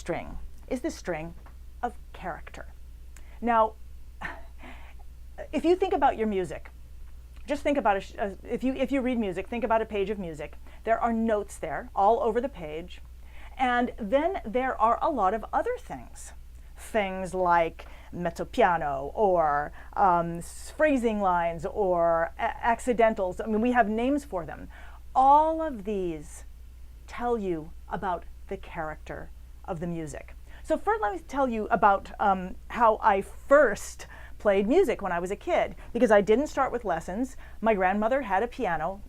string is the string of character. Now, if you think about your music, just think about if you read music, think about a page of music. There are notes there all over the page, and then there are a lot of other things. Things like mezzo piano or phrasing lines or accidentals. I mean, we have names for them. All of these tell you about the character of the music. So first, let me tell you about how I first played music when I was a kid, because I didn't start with lessons. My grandmother had a piano,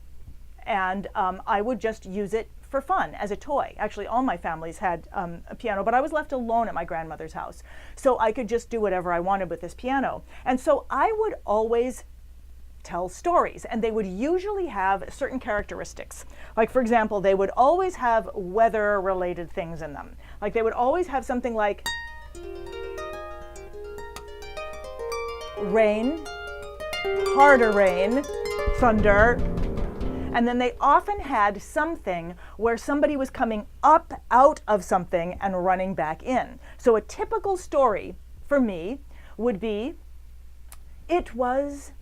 and I would just use it for fun as a toy. Actually, all my families had a piano, but I was left alone at my grandmother's house, so I could just do whatever I wanted with this piano. And so I would always tell stories, and they would usually have certain characteristics. Like, for example, they would always have weather-related things in them. Like, they would always have something like rain, harder rain, thunder, and then they often had something where somebody was coming up out of something and running back in. So a typical story for me would be, it was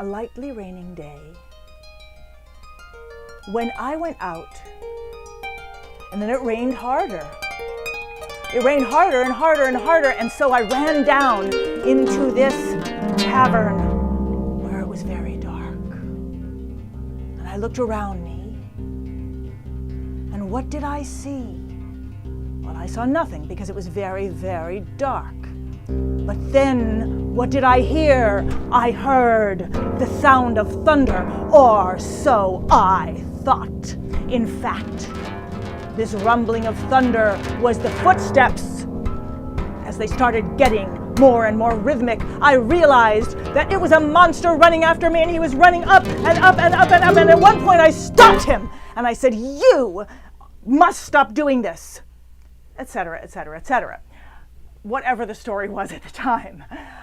a lightly raining day when I went out, and then it rained harder. It rained harder and harder and harder, and so I ran down into this cavern where it was very dark. And I looked around me, and what did I see? Well, I saw nothing because it was very, very dark. But then, what did I hear? I heard the sound of thunder, or so I thought. In fact, this rumbling of thunder was the footsteps. As they started getting more and more rhythmic, I realized that it was a monster running after me, and he was running up and up and up and up, and at one point I stopped him, and I said, "You must stop doing this," etc., etc., etc. Whatever the story was at the time.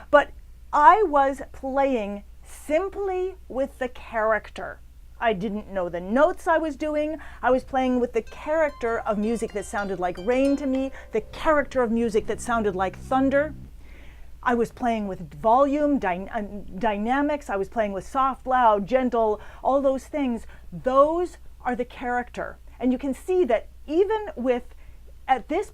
But I was playing simply with the character. I didn't know the notes I was doing. I was playing with the character of music that sounded like rain to me, the character of music that sounded like thunder. I was playing with volume, dynamics. I was playing with soft, loud, gentle, all those things. Those are the character. And you can see that even with, at this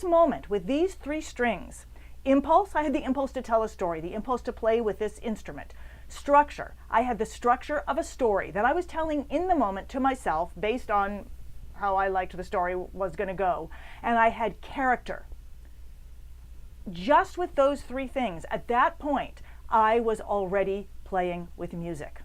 moment, with these three strings, impulse, I had the impulse to tell a story, the impulse to play with this instrument. Structure, I had the structure of a story that I was telling in the moment to myself based on how I liked the story was going to go. And I had character. Just with those three things, at that point, I was already playing with music.